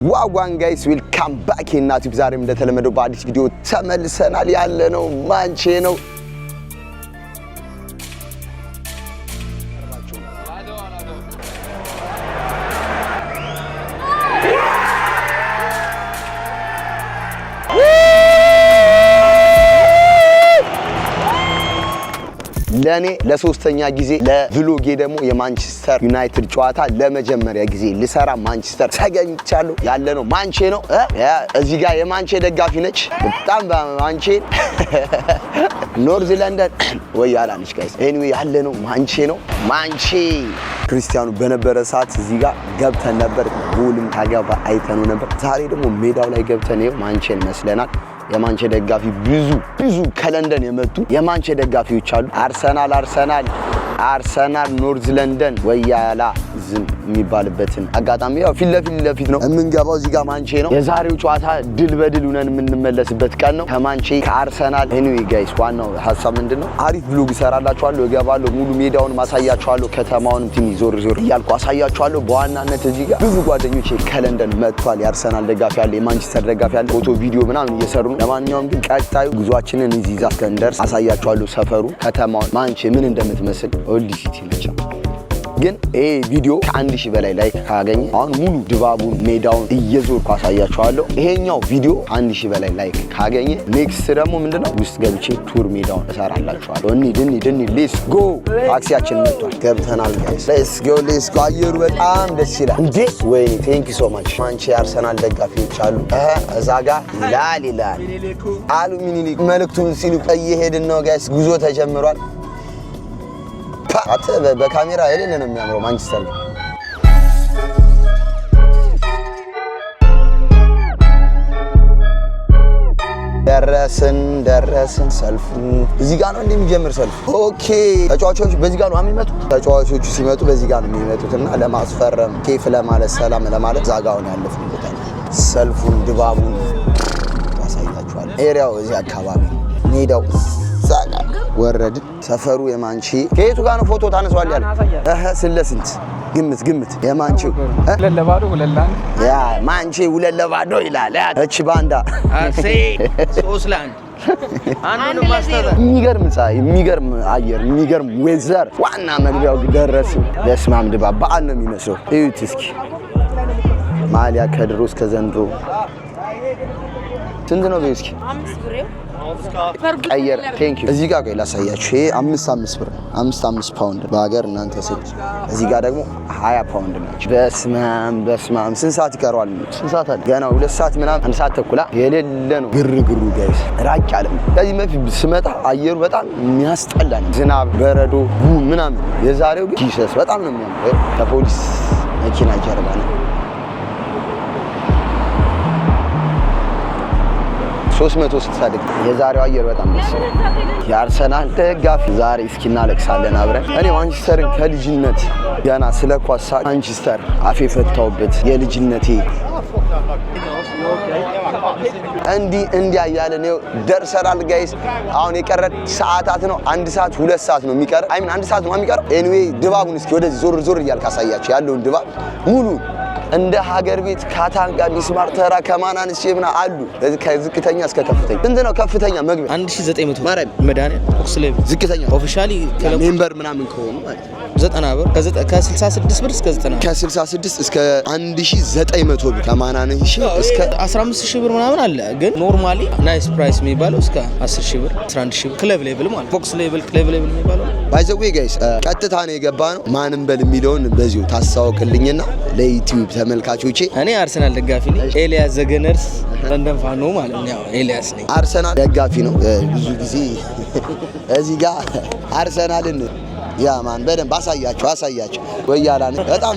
ዋጓን ጋይስ ዌልካም ባክ እናቱ ዛሬም እንደተለመደው በአዲስ ቪዲዮ ተመልሰናል። ያለነው ማንቼ ነው። ለኔ ለሶስተኛ ጊዜ ለቭሎጌ ደግሞ የማንቸስተር ዩናይትድ ጨዋታ ለመጀመሪያ ጊዜ ልሰራ ማንቸስተር ተገኝቻለሁ። ያለነው ማንቼ ነው። እዚህ ጋር የማንቼ ደጋፊ ነች። በጣም ማንቼ ኖርዝ ለንደን ወይ ያላንሽ ጋይስ ኤኒዌይ ያለነው ማንቼ ነው። ማንቼ ክርስቲያኑ በነበረ ሰዓት እዚህ ጋር ገብተን ነበር። ጎልም ታገባ አይተነው ነበር። ዛሬ ደግሞ ሜዳው ላይ ገብተን ነው ማንቼን መስለናል። የማንቼ ደጋፊ ብዙ ከለንደን የመጡ የማንቼ ደጋፊዎች አሉ። አርሰናል ኖርዝ ለንደን ወያላ ዝም የሚባልበትን አጋጣሚ ያው ፊት ለፊት ነው የምንገባው። እዚህ ጋር ማንቼ ነው። የዛሬው ጨዋታ ድል በድል ሆነን የምንመለስበት ቀን ነው ከማንቼ ከአርሰናል። ኤኒዌይ ጋይስ ዋናው ሀሳብ ምንድነው? አሪፍ ብሎግ እሰራላችኋለሁ፣ እገባለሁ፣ ሙሉ ሜዳውን ማሳያችኋለሁ፣ ከተማውን ትንሽ ዞር እያልኩ አሳያችኋለሁ። በዋናነት እዚህ ጋር ብዙ ጓደኞቼ ከለንደን መጥቷል። የአርሰናል ደጋፊ አለ፣ የማንቸስተር ደጋፊ አለ። ፎቶ ቪዲዮ ምናምን እየሰሩ ነው። ለማንኛውም ግን ቀጣዩ ጉዟችንን እዚህ ዛ እስከንደርስ አሳያችኋለሁ። ሰፈሩ ከተማውን ማንቼ ምን እንደምትመስል ኦልድ ሲቲ ነች። ግን ይሄ ቪዲዮ ከ1000 በላይ ላይክ ካገኘ አሁን ሙሉ ድባቡን ሜዳውን እየዞርኩ አሳያችኋለሁ። ይሄኛው ቪዲዮ 1000 በላይ ላይክ ካገኘ ኔክስት ደግሞ ምንድነው ውስጥ ገብቼ ቱር ሜዳውን እሰራላችኋለሁ። እንሂድ ሌትስ ጎ። ታክሲያችን መጥቷል፣ ገብተናል ጋይስ። ሌትስ ጎ። አየሩ በጣም ደስ ይላል እንዴ! ወይኔ ቴንክ ዩ ሶ ማች። ማንቼ አርሰናል ደጋፊዎች አሉ። እዛ ጋር ይላል አሉ ሚኒሊክ መልእክቱን ሲሉ እየሄድን ነው ጋይስ። ጉዞ ተጀምሯል። አተ በካሜራ የሌለ ነው የሚያምረው ማንቸስተር ነው። ደረስን። ሰልፉ እዚህ ጋር ነው እንደሚጀምር ሰልፉ። ኦኬ ተጫዋቾች በዚህ ጋር ነው የሚመጡት። ተጫዋቾቹ ሲመጡ በዚህ ጋር ነው የሚመጡትና ለማስፈረም ኬፍ ለማለት ሰላም ለማለት ዛጋውን ያለፍን ቦታ ሰልፉን ድባቡን ታሳያችኋለሁ። ኤሪያው እዚህ አካባቢ ሜዳው ዛጋ ወረድን። ሰፈሩ የማንቼ ከየቱ ጋር ነው ፎቶ ታነሳዋል ያለ ስለስንት ግምት የማንቼው ለለባዶ ሁለላን ያ ማንቼ ሁለለባዶ ይላል። እቺ ባንዳ አርሴ ሶስላን አንዱን ማስተር የሚገርም ፀሐይ፣ የሚገርም አየር፣ የሚገርም ዌዘር። ዋና መግቢያው ደረስን። በስማም ድባብ በዓል ነው የሚመስለው። እዩት እስኪ ማሊያ ከድሮ እስከ ዘንድሮ ስንት ነው እስኪ? 5 ብር ቀየር። ቴንክ ዩ። እዚህ ጋር ቆይ ላሳያችሁ። ይሄ 5 ብር 5 ፓውንድ በሀገር እናንተ ስል። እዚህ ጋር ደግሞ 20 ፓውንድ ነች። በስማም ስንት ሰዓት ይቀረዋል? ስንት ሰዓት አለ? ገና 2 ሰዓት ምናምን 1 ሰዓት ተኩላ የሌለ ነው ግርግሩ ጋይስ። ራቅ ያለ ነው። ከዚህ በፊት ስመጣ አየሩ በጣም የሚያስጠላ ነው። ዝናብ፣ በረዶ ምናምን። የዛሬው ግን ጂሰስ በጣም ነው የሚያምረው። ከፖሊስ መኪና ጀርባ ነው 360 የዛሬው አየር በጣም ደስ ይላል። የአርሰናል ደጋፊ ዛሬ እስኪ እናለቅሳለን አብረን። እኔ ማንቸስተርን ከልጅነት ገና ስለ ኳስ ማንቸስተር አፌ ፈታውበት የልጅነቴ እንዲህ እያለን ደርሰናል ጋይስ። አሁን የቀረ ሰዓታት ነው 1 ሰዓት 2 ሰዓት ነው የሚቀር። አይ ምን 1 ሰዓት ነው የሚቀረው። ኤኒዌይ ድባቡን እስኪ ወደዚህ ዞር እያልኩ አሳያችሁ ያለውን ድባብ ሙሉ እንደ ሀገር ቤት ካታንጋ ቢስማር ተራ ከማናንስ የምና አሉ። ከዝቅተኛ እስከ ከፍተኛ እንት ነው። ከፍተኛ መግቢያ 1900 ማርያም መድኃኒዓለም ቦክስ ላይ ዝቅተኛ ኦፊሻሊ ሜምበር ምናምን ከሆኑ ማለት 90 ብር ከ66 ብር እስከ 90 ከ66 እስከ 1900 ብር ከማናንስ እስከ 15000 ብር ምናምን አለ። ግን ኖርማሊ ናይስ ፕራይስ የሚባለው እስከ 10000 ብር 11000 ብር ክለብ ሌቭል ማለት ቦክስ ሌቭል ክለብ ሌቭል የሚባለው ባይ ዘ ዌይ ጋይስ ቀጥታ ነው የገባ ነው። ማንም በል የሚለውን በዚሁ ታሳውቅልኝና ለዩቲዩብ ተመልካቾቼ እኔ አርሰናል ደጋፊ ነኝ። ኤልያስ ዘገነርስ ለንደን ፋኖ ማለት ነው። ያው ኤልያስ ነኝ። አርሰናል ደጋፊ ነው። ብዙ ጊዜ እዚህ ጋር አርሰናልን ያ ማን በደንብ አሳያቸው ወያላ ነው። በጣም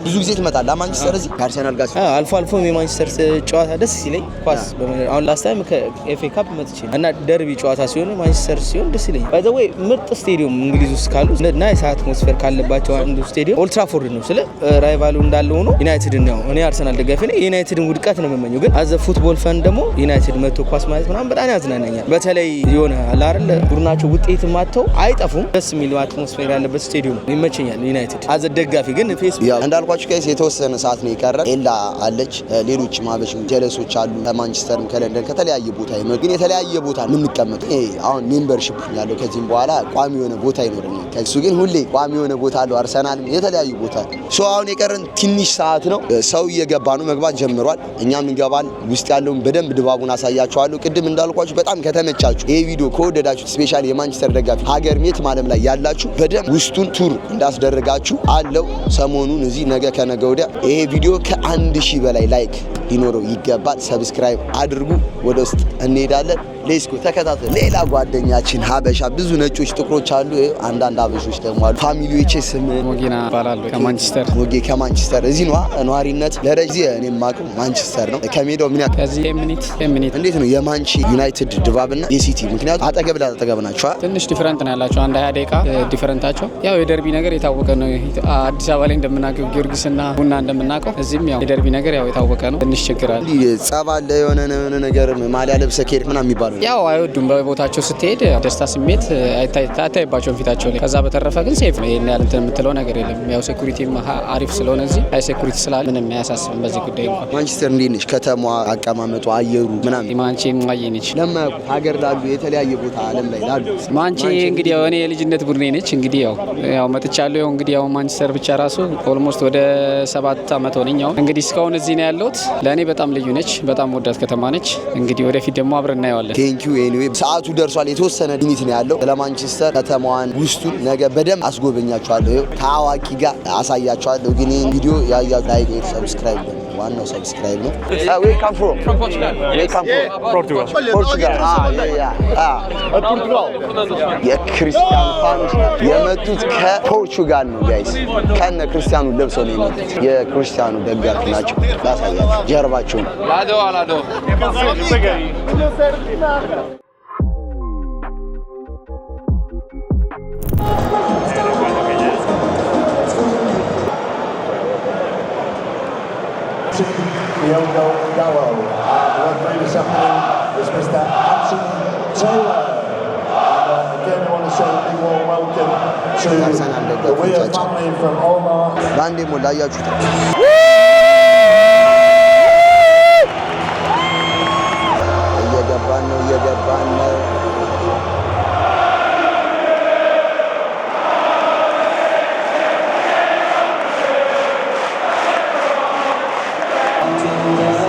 ብዙ ጊዜ ትመጣለህ ማንቸስተር እዚህ አርሰናል ጋር አልፎ የማንቸስተር ጨዋታ ደስ ይለኝ። ኳስ አሁን ላስት ታይም ከኤፍኤ ካፕ መጥቼ እና ደርቢ ጨዋታ ሲሆን ማንቸስተር ሲሆን ደስ ይለኝ። ባይ ዘ ዌይ ምርጥ ስቴዲየም እንግሊዝ ውስጥ ካሉ ናይስ አትሞስፌር ካለባቸው አንዱ ስቴዲየም ኦልድ ትራፎርድ ነው። ስለ ራይቫሉ እንዳለ ሆኖ ዩናይትድ ነው። እኔ አርሰናል ደጋፊ ነኝ። ዩናይትድን ውድቀት ነው የምመኘው። ግን አዘ ፉትቦል ፈን ደግሞ ዩናይትድ መጥቶ ኳስ ማለት ምናምን በጣም ያዝናናኛል። በተለይ የሆነ አለ አይደል ቡድናቸው ውጤት ማጥተው አይጠፉም። ደስ የሚል አትሞስፌር ያለበት ስቴዲየም ይመቸኛል። ዩናይትድ አዘ ደጋፊ ግን ፌስቡክ ያው እንዳልኳችሁ ጋይስ የተወሰነ ሰዓት ነው የቀረ። ኤላ አለች፣ ሌሎች ማበሽ ጀለሶች አሉ ከማንቸስተርም ከለንደን ከተለያየ ቦታ ይመጡ። ግን የተለያየ ቦታ የምንቀመጠው አሁን ሜምበርሺፕ ያለው ከዚህም በኋላ ቋሚ የሆነ ቦታ ይኖርኛል። ከሱ ግን ሁሌ ቋሚ የሆነ ቦታ አለው። አርሰናል የተለያዩ ቦታ ሶ አሁን የቀረን ትንሽ ሰዓት ነው። ሰው እየገባ ነው፣ መግባት ጀምሯል። እኛም እንገባል። ውስጥ ያለውን በደንብ ድባቡን አሳያችኋለሁ። ቅድም እንዳልኳችሁ በጣም ከተመቻችሁ ይሄ ቪዲዮ ከወደዳችሁ ስፔሻሊ የማንቸስተር ደጋፊ ሀገር ቤት ማለም ላይ ያላችሁ በደንብ ውስጡን ቱር እንዳስደረጋችሁ አለው። ሰሞኑን እዚህ ነገ ከነገ ወዲያ ይሄ ቪዲዮ ከ1000 በላይ ላይክ ሊኖረው ይገባል። ሰብስክራይብ አድርጉ። ወደ ውስጥ እንሄዳለን። ሌስኮ ተከታተል። ሌላ ጓደኛችን ሀበሻ ብዙ ነጮች ጥቁሮች አሉ። አንዳንድ ሀበሾች ደግሞ አሉ። ፋሚሊዎቼ ስም ሞጌና እባላለሁ ከማንቸስተር ሞጌ ከማንቸስተር እዚህ ነው ነዋሪነት ለረጅ እኔ የማውቀው ማንቸስተር ነው። ከሜዳው ምን ያክል ከዚህ ሚኒት እንዴት ነው የማንቺ ዩናይትድ ድባብና የሲቲ ምክንያቱም አጠገብ ለአጠገብ ናቸው። ትንሽ ዲፈረንት ነው ያላቸው አንድ 20 ደቂቃ ዲፈረንታቸው። ያው የደርቢ ነገር የታወቀ ነው። አዲስ አበባ ላይ እንደምናውቀው ጊዮርጊስና ቡና እንደምናውቀው እዚህም ያው የደርቢ ነገር ያው የታወቀ ነው። ትንሽ ችግር አለ። ጸብ አለ የሆነ ነገር ማሊያ ለብሰህ ከሄድክ ምናምን የሚባለው ያው አይወዱም። በቦታቸው ስትሄድ ደስታ ስሜት አይታይባቸውም ፊታቸው ላይ። ከዛ በተረፈ ግን ሴፍ ነው። ይሄን ያህል እንትን የምትለው ነገር የለም። ያው ሴኩሪቲም አሪፍ ስለሆነ እዚህ ሃይ ሴኩሪቲ ስላለ ምንም አያሳስብም በዚህ ጉዳይ እንኳን። ማንቸስተር እንዴት ነች? ከተማዋ አቀማመጡ፣ አየሩ ምናምን ማንቼ ማየ ነች። ለማያውቁ ሀገር ላሉ የተለያየ ቦታ ዓለም ላይ ላሉ ማንቼ እንግዲህ ያው እኔ የልጅነት ቡድኔ ነች። እንግዲህ ያው መጥቻለሁ። ያው እንግዲህ ያው ማንቸስተር ብቻ ራሱ ኦልሞስት ወደ 7 ዓመት ሆነኝ። እንግዲህ እስካሁን እዚህ ነው ያለሁት። ለእኔ በጣም ልዩ ነች። በጣም ወዳት ከተማ ነች። እንግዲህ ወደፊት ደግሞ አብረን እናየዋለን። ቴንኪዩ ኤኒዌይ ሰዓቱ ደርሷል። የተወሰነ ዲኒት ነው ያለው። ለማንቸስተር ከተማዋን ውስጡን ነገ በደንብ አስጎበኛችኋለሁ። ከአዋቂ ጋር አሳያችኋለሁ። ግን ይህን ቪዲዮ ያያችሁ ላይክ፣ ሰብስክራይብ ነው ዋናው ሰብስክራይብ ነው። Where come from? Portugal. የክርስቲያኑ ፋኖች የመጡት ከፖርቹጋል ነው ጋይስ። ከነ ክርስቲያኑ ለብሰው ነው የመጡት። የክርስቲያኑ ደጋፊ ናቸው። ላሳያችሁ ጀርባቸውን Diogo Dalot. The referee this afternoon is Mr. Hudson Taylor. And again, I want to say a big warm welcome to the Weir family from Omar. ባንዴ ሞላ ያያችሁት እየገባን ነው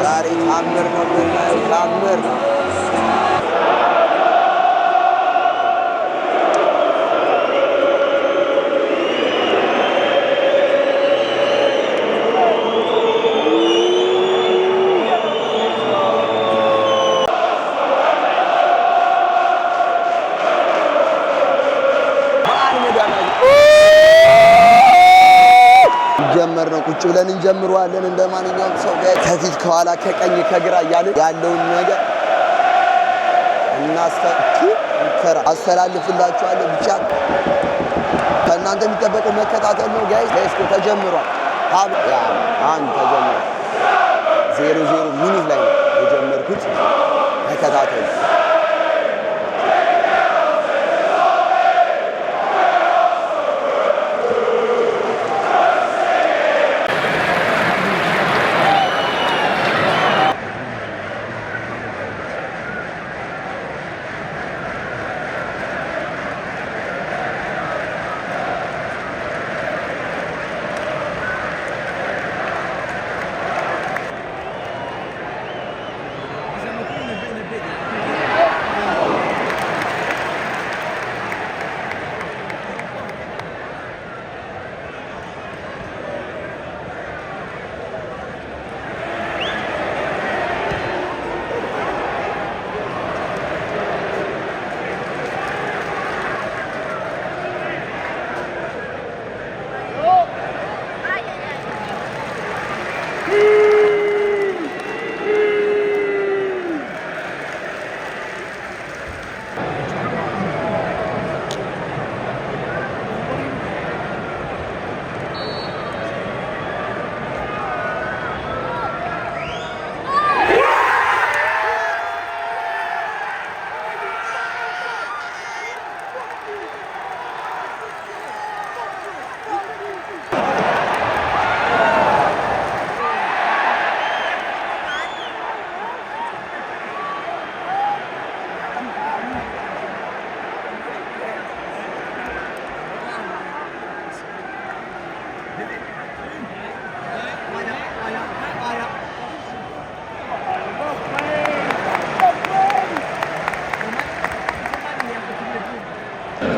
ዛሬ ታምር ነው ታምር ጀመር ነው። ቁጭ ብለን እንጀምረዋለን እንደማንኛውም ሰው ከፊት ከኋላ ከቀኝ ከግራ እያልን ያለውን ነገር አስተላልፍላችኋለሁ። ብቻ ከእናንተ የሚጠበቀው መከታተል ነው ጋይስ። ለስኮ ተጀምሯል። አንድ ተጀምሯል። 0-0 ሚኒት ላይ ነው የጀመርኩት። ተከታተሉ።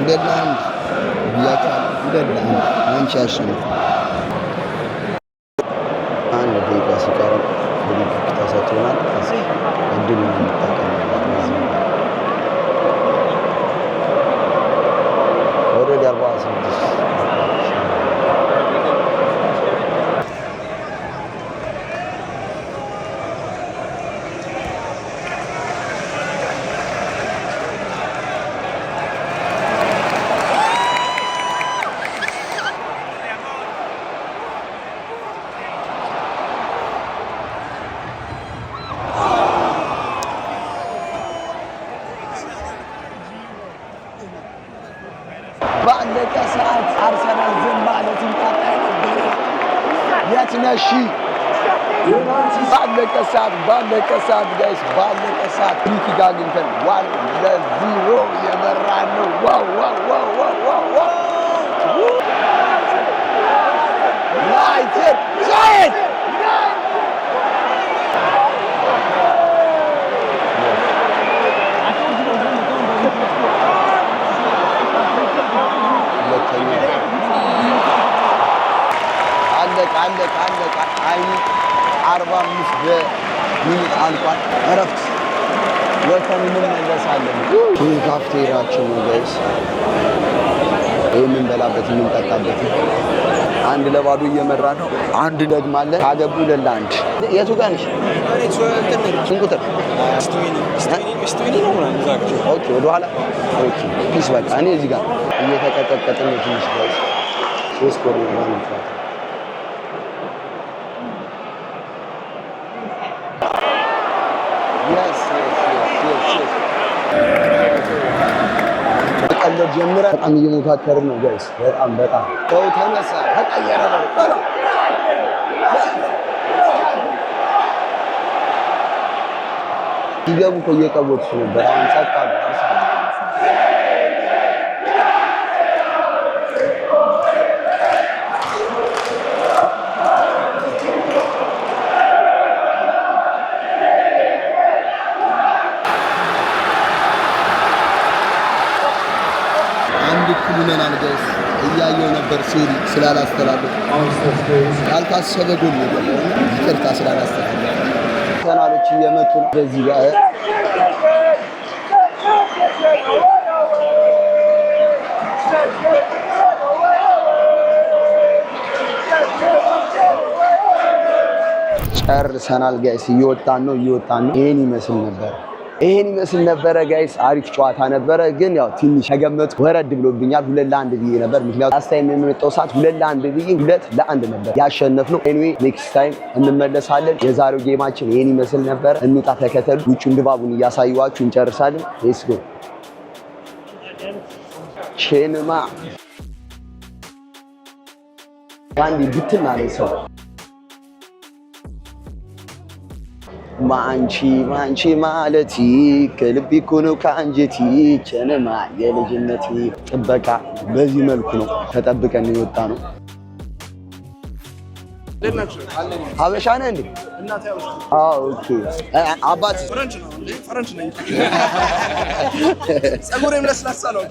2-1 ብያቸዋለሁ። 2-1 አንቺ ያሸንፍ። አንድ ደቂቃ ሲቀረው ፍሪኪክ ተሰጥቶናል። እድሉን እንጠቀምበት። ኦልሬዲ 46 ባለቀ ሰዓት አርሰናል ዝም ማለት ይጣጣ ነበር። የት ነሽ? ባለቀ ሰዓት ጋይስ ባለቀ ሰዓት ፍሪኪክ አግኝተን 1-0 የመራን ነው። ዋው ዩናይትድ ዛይት አለቀ። አይኑ 45 ሚኒት አልቋል። እረፍት ወተን እንመለሳለን። ይህ ካፍቴሪያችን ነው ጋይስ። የምንበላበት የምንጠጣበት 1-0 እየመራ ነው። አንድ ደግማለን። ካገቡ 2-1 የቱ ጋር ነሽ? ስንት ቁጥር? ኦኬ ወደኋላ ኦኬ ፒስ በቃ እኔ እዚህ ጋር እየተቀጠቀጥን ነው ትንሽ ጋይስ። 3 ኮር ነው ማለት ነው። ቀለድ ጀምረ በጣም እየሞካከርን ነው ጋይስ። በጣም ሰው ተነሳ ተቀየረ ነው። ሲገቡ እኮ እየቀወጡት ነበር። አሁን ጸጥ አሉ። ኩሉናል ጋይስ እያየው ነበር ሴሪ ስላላስተላለፈ ያልታሰበ ጎል ነው። ይቅርታ ስላላስተላለፈ ተናሎች እየመጡ ነው። በዚህ ጋር ጨርሰናል ጋይስ። እየወጣን ነው። ይሄን ይመስል ነበረ ጋይስ። አሪፍ ጨዋታ ነበረ፣ ግን ያው ትንሽ ተገመቱ ወረድ ብሎብኛል። 2-1 ብዬ ነበር፣ ምክንያቱም ላስት ታይም የመጣው ሰዓት 2-1 ብዬ 2-1 ነበር ያሸነፍነው። ኤኒዌይ ኔክስት ታይም እንመለሳለን። የዛሬው ጌማችን ይሄን ይመስል ነበር። እንውጣ፣ ተከተሉ። ውጪውን ድባቡን እያሳየኋችሁ እንጨርሳለን። ሌትስ ጎ ቼንማ ባንዲ ብትና ነው ሰው ማንቺ ማለቲ ከልቤ እኮ ነው ከአንጀቲ ቸነማ የልጅነቴ ጥበቃ በዚህ መልኩ ነው ተጠብቀን የወጣ ነው። ሀበሻ ነህ እንዴ? አዎ ኦኬ። አባት ፈረንጅ ነኝ። ጸጉሬም ለስላሳ ነው።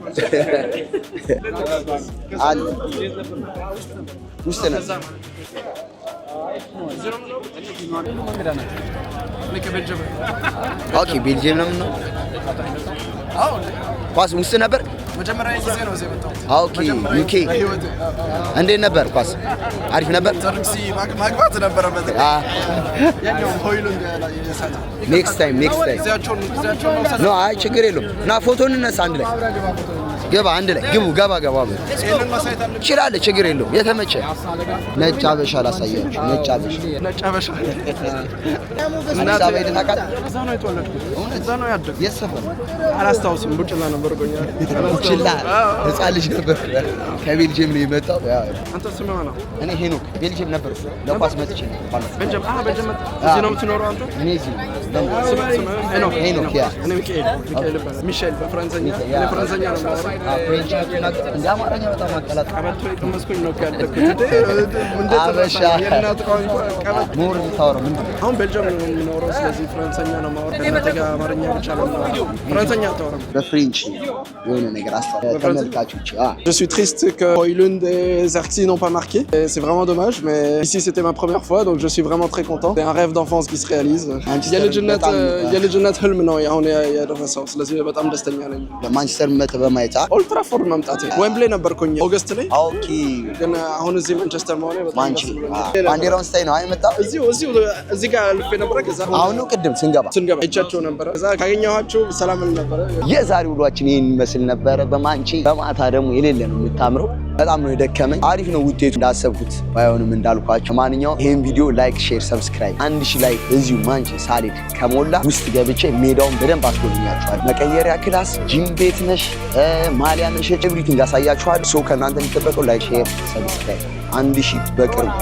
ውስጥ ነህ? ኦኬ ቤልጅየም ነው ነው። ኳስ ውስጥ ነበር መጀመሪያ ጊዜ ነው እዚህ የመጣሁት። ኦኬ ዩኬ እንዴት ነበር? ኳስ አሪፍ ነበር። ተርክሲ ማግባት ነበረበት። ያኛው ሆይሉንድ ያሳታ ኔክስት ታይም ጊዜያቸውን ነው። አይ ችግር የለውም። ና ፎቶ እንነሳ አንድ ላይ ገባ አንድ ላይ ግቡ ገባ ይችላል። ችግር የለውም። የተመቸ ነጭ አበሻ ላሳያችሁ። ነጭ አበሻ አዲስ አበባ ሄደህ ታውቃለህ? እዛ ነው የተወለድኩት። እዛ ነው ያደግኩት። የት ሰፈር? አላስታውስም። ቡችላ ነበር ጎኛ ቡችላ ህፃን ልጅ ነበር። ከቤልጅየም ነው የመጣው። አንተ ስም ማን ነው? እኔ ሄኖክ ቤልጅየም ነበር። ለኳስ መጥቼ ነው። ቤልጅየም እዚህ ነው የምትኖረው አንተ? እኔ እዚህ ሄኖክ ያ እኔ ሚካኤል ይባላል። ሚሼል በፍራንሰኛ ለፍራንሰኛ ነው የማወራው። እንደ አማርኛ በጣም አቀላጥ ቀበቶ የቀመስኩኝ ነው ያደግኩት። እንዴት አበሻ የእናት ቋንቋ ቀበቶ ሞር ታወራ ምንድን ነው? አሁን ቤልጅየም ነው የምኖረው። ስለዚህ ፍራንሰኛ ነው የማወራው። ከእናቴ ጋር አማርኛ ብቻ ነው የማወራው። ፍራንሰኛ አታወራም? በፍሬንች የሆነ ነገር አስተዋል ተመልካቾች Je suis triste que Hoylund et Xerxes n'ont pas marqué. Et c'est vraiment dommage, mais ici c'était ma première fois, donc je suis vraiment très content. C'est un rêve d'enfance qui se réalise. Il y a le Jannat Hulm ነው አሁን ያደረሰው። ስለዚህ በጣም ደስተኛ ነኝ። በማንቸስተር መተ በማየታ ኦልድ ትራፎርድ መምጣቴ ዌምብሌ ነበርኩኝ ኦገስት ላይ። ኦኬ ግን አሁን እዚህ ማንቸስተር መሆኔ በጣም ማንቺ ባንዲራውን ስታይ ነው አይመጣው እዚህ ጋር አልፌ ነበር። ከዛ አሁን ነው ቅድም ስንገባ አይቻቸው ነበር። ከዛ ካገኘኋቸው ሰላም ነበር። የዛሬ ውሏችን ይሄን ይመስል ነበረ። በማንቺ በማታ ደግሞ የሌለ ነው የምታምረው። በጣም ነው የደከመኝ። አሪፍ ነው ውጤቱ እንዳሰብኩት ባይሆንም እንዳልኳቸው። ማንኛውም ይሄን ቪዲዮ ላይክ፣ ሼር፣ ሰብስክራይብ 1000 ላይክ እዚሁ ማንቺ ሳልሄድ ከሞላ ውስጥ ገብቼ ሜዳውን በደንብ አስጎብኛችኋል። መቀየሪያ ክላስ፣ ጂም ቤት ነሽ፣ ማሊያ ነሽ፣ ኤቭሪቲንግ ያሳያችኋል። ሶ ከእናንተ የሚጠበቀው ላይክ፣ ሼር፣ ሰብስክራይብ 1000 በቅርቡ